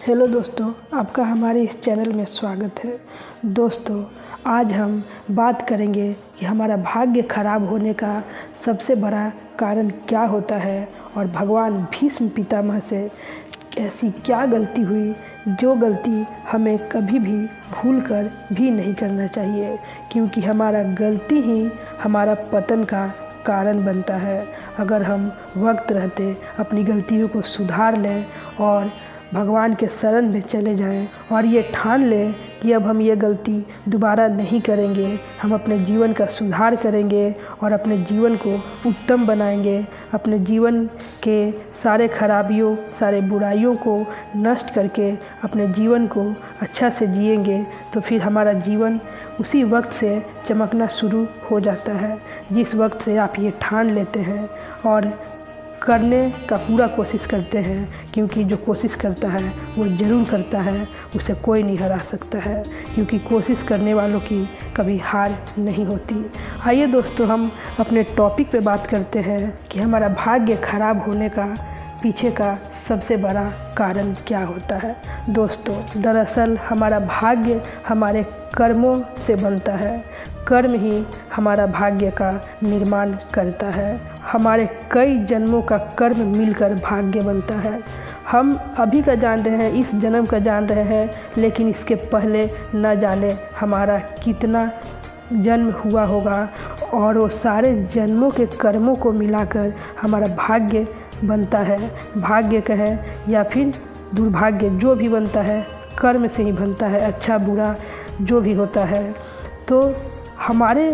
Hello दोस्तों, आपका हमारे इस चैनल में स्वागत है। दोस्तों, आज हम बात करेंगे कि हमारा भाग्य खराब होने का सबसे बड़ा कारण क्या होता है और भगवान भीष्म पितामह से ऐसी क्या गलती हुई जो गलती हमें कभी भी भूल कर भी नहीं करना चाहिए, क्योंकि हमारा गलती ही हमारा पतन का कारण बनता है। अगर हम वक्त रहते अपनी गलतियों को सुधार लें और भगवान के शरण में चले जाएं और ये ठान लें कि अब हम ये गलती दोबारा नहीं करेंगे, हम अपने जीवन का सुधार करेंगे और अपने जीवन को उत्तम बनाएंगे, अपने जीवन के सारे खराबियों, सारे बुराइयों को नष्ट करके अपने जीवन को अच्छा से जिएंगे, तो फिर हमारा जीवन उसी वक्त से चमकना शुरू हो जाता है जिस वक्त से आप ये ठान लेते हैं और करने का पूरा कोशिश करते हैं, क्योंकि जो कोशिश करता है वो ज़रूर करता है, उसे कोई नहीं हरा सकता है, क्योंकि कोशिश करने वालों की कभी हार नहीं होती। आइए दोस्तों, हम अपने टॉपिक पे बात करते हैं कि हमारा भाग्य खराब होने का पीछे का सबसे बड़ा कारण क्या होता है। दोस्तों, दरअसल हमारा भाग्य हमारे कर्मों से बनता है। कर्म ही हमारा भाग्य का निर्माण करता है। हमारे कई जन्मों का कर्म मिलकर भाग्य बनता है। हम अभी का जान रहे हैं, इस जन्म का जान रहे हैं, लेकिन इसके पहले न जाने हमारा कितना जन्म हुआ होगा और वो सारे जन्मों के कर्मों को मिलाकर हमारा भाग्य बनता है। भाग्य कहें या फिर दुर्भाग्य, जो भी बनता है कर्म से ही बनता है। अच्छा बुरा जो भी होता है, तो हमारे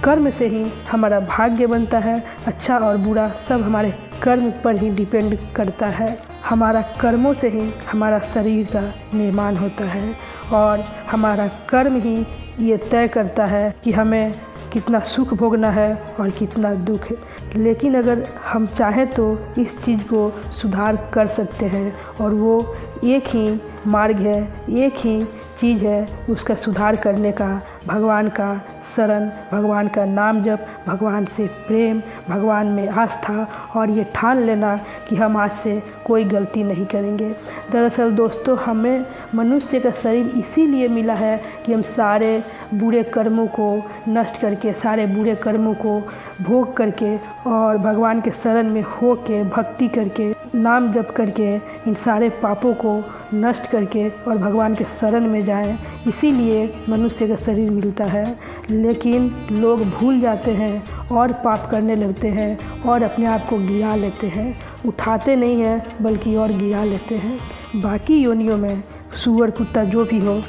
कर्म से ही हमारा भाग्य बनता है। अच्छा और बुरा सब हमारे कर्म पर ही डिपेंड करता है। हमारा कर्मों से ही हमारा शरीर का निर्माण होता है और हमारा कर्म ही ये तय करता है कि हमें कितना सुख भोगना है और कितना दुख। लेकिन अगर हम चाहें तो इस चीज़ को सुधार कर सकते हैं और वो एक ही मार्ग है, एक ही चीज़ है उसका सुधार करने का, भगवान का शरण, भगवान का नाम जप, भगवान से प्रेम, भगवान में आस्था और ये ठान लेना कि हम आज से कोई गलती नहीं करेंगे। दरअसल दोस्तों, हमें मनुष्य का शरीर इसीलिए मिला है कि हम सारे बुरे कर्मों को नष्ट करके, सारे बुरे कर्मों को भोग करके और भगवान के शरण में हो के भक्ति करके, नाम जप करके, इन सारे पापों को नष्ट करके और भगवान के शरण में जाएं। इसीलिए मनुष्य का शरीर मिलता है। लेकिन लोग भूल जाते हैं और पाप करने लगते हैं और अपने आप को गिरा लेते हैं। उठाते नहीं हैं बल्कि और गिरा लेते हैं। बाकी योनियों में सूअर, कुत्ता जो भी हो,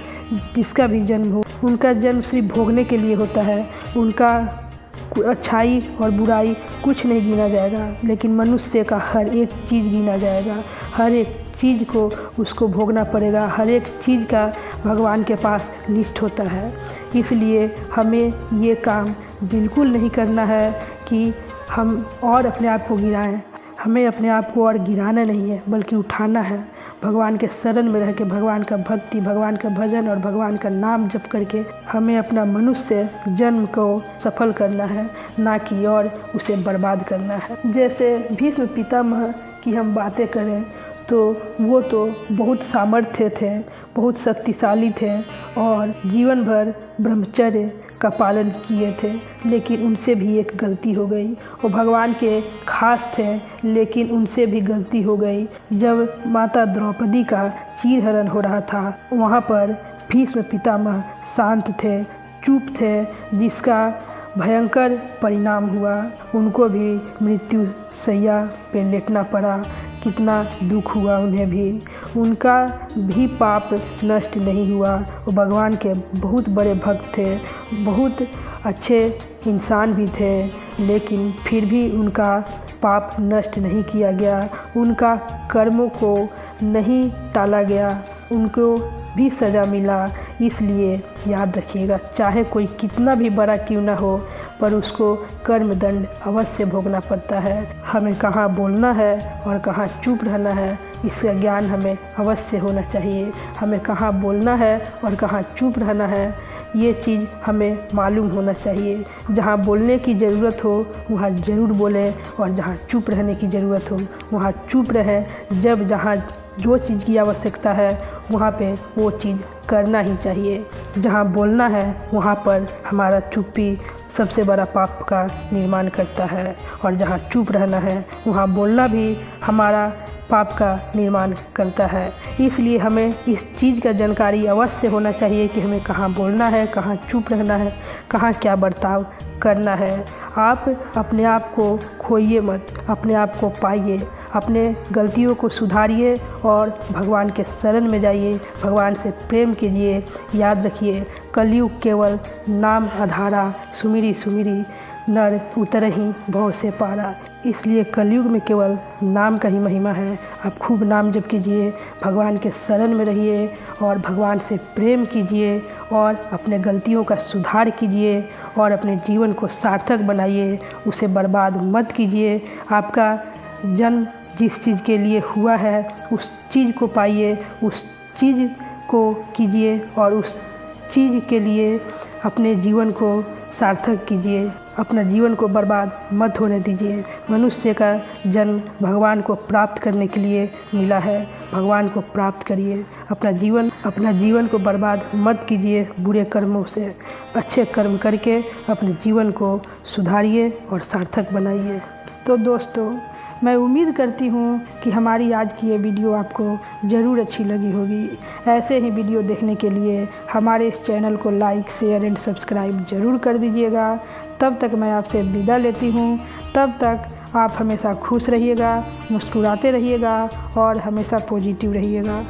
जिसका भी जन्म हो, उनका जन्म सिर्फ भोगने के लिए होता है। उनका अच्छाई और बुराई कुछ नहीं गिना जाएगा, लेकिन मनुष्य का हर एक चीज़ गिना जाएगा। हर एक चीज़ को उसको भोगना पड़ेगा। हर एक चीज़ का भगवान के पास लिस्ट होता है। इसलिए हमें ये काम बिल्कुल नहीं करना है कि हम और अपने आप को गिराएं। हमें अपने आप को और गिराना नहीं है, बल्कि उठाना है। भगवान के शरण में रह के भगवान का भक्ति, भगवान का भजन और भगवान का नाम जप करके हमें अपना मनुष्य जन्म को सफल करना है, ना कि और उसे बर्बाद करना है। जैसे भीष्म पितामह की हम बातें करें तो वो तो बहुत सामर्थ्य थे, बहुत शक्तिशाली थे और जीवन भर ब्रह्मचर्य का पालन किए थे, लेकिन उनसे भी एक गलती हो गई। वो भगवान के खास थे, लेकिन उनसे भी गलती हो गई। जब माता द्रौपदी का चीरहरण हो रहा था, वहाँ पर भीष्म पितामह शांत थे, चुप थे, जिसका भयंकर परिणाम हुआ। उनको भी मृत्यु शैया पे लेटना पड़ा। कितना दुख हुआ उन्हें भी। उनका भी पाप नष्ट नहीं हुआ। वो भगवान के बहुत बड़े भक्त थे, बहुत अच्छे इंसान भी थे, लेकिन फिर भी उनका पाप नष्ट नहीं किया गया। उनका कर्मों को नहीं टाला गया, उनको भी सज़ा मिला। इसलिए याद रखिएगा, चाहे कोई कितना भी बड़ा क्यों ना हो, पर उसको कर्म दंड अवश्य भोगना पड़ता है। हमें कहाँ बोलना है और कहाँ चुप रहना है, इसका ज्ञान हमें अवश्य होना चाहिए। हमें कहाँ बोलना है और कहाँ चुप रहना है, ये चीज़ हमें मालूम होना चाहिए। जहाँ बोलने की ज़रूरत हो वहाँ ज़रूर बोलें और जहाँ चुप रहने की ज़रूरत हो वहाँ चुप रहें। जब जहाँ जो चीज़ की आवश्यकता है वहाँ पे वो चीज़ करना ही चाहिए। जहाँ बोलना है वहाँ पर हमारा चुप्पी सबसे बड़ा पाप का निर्माण करता है, और जहाँ चुप रहना है वहाँ बोलना भी हमारा पाप का निर्माण करता है। इसलिए हमें इस चीज़ का जानकारी अवश्य होना चाहिए कि हमें कहाँ बोलना है, कहाँ चुप रहना है, कहाँ क्या बर्ताव करना है। आप अपने आप को खोइए मत, अपने आप को पाइए, अपने गलतियों को सुधारिए और भगवान के शरण में जाइए, भगवान से प्रेम कीजिए। याद रखिए, कलयुग केवल नाम आधारा, सुमिरी सुमिरी नर उतरहि भव से पारा। इसलिए कलयुग में केवल नाम का ही महिमा है। आप खूब नाम जप कीजिए, भगवान के शरण में रहिए और भगवान से प्रेम कीजिए और अपने गलतियों का सुधार कीजिए और अपने जीवन को सार्थक बनाइए, उसे बर्बाद मत कीजिए। आपका जन्म जिस चीज़ के लिए हुआ है उस चीज़ को पाइए, उस चीज़ को कीजिए और उस चीज़ के लिए अपने जीवन को सार्थक कीजिए। अपना जीवन को बर्बाद मत होने दीजिए। मनुष्य का जन्म भगवान को प्राप्त करने के लिए मिला है। भगवान को प्राप्त करिए। अपना जीवन को बर्बाद मत कीजिए बुरे कर्मों से। अच्छे कर्म करके अपने जीवन को सुधारिए और सार्थक बनाइए। तो दोस्तों, मैं उम्मीद करती हूँ कि हमारी आज की ये वीडियो आपको ज़रूर अच्छी लगी होगी। ऐसे ही वीडियो देखने के लिए हमारे इस चैनल को लाइक, शेयर एंड सब्सक्राइब ज़रूर कर दीजिएगा। तब तक मैं आपसे विदा लेती हूँ। तब तक आप हमेशा खुश रहिएगा, मुस्कुराते रहिएगा और हमेशा पॉजिटिव रहिएगा।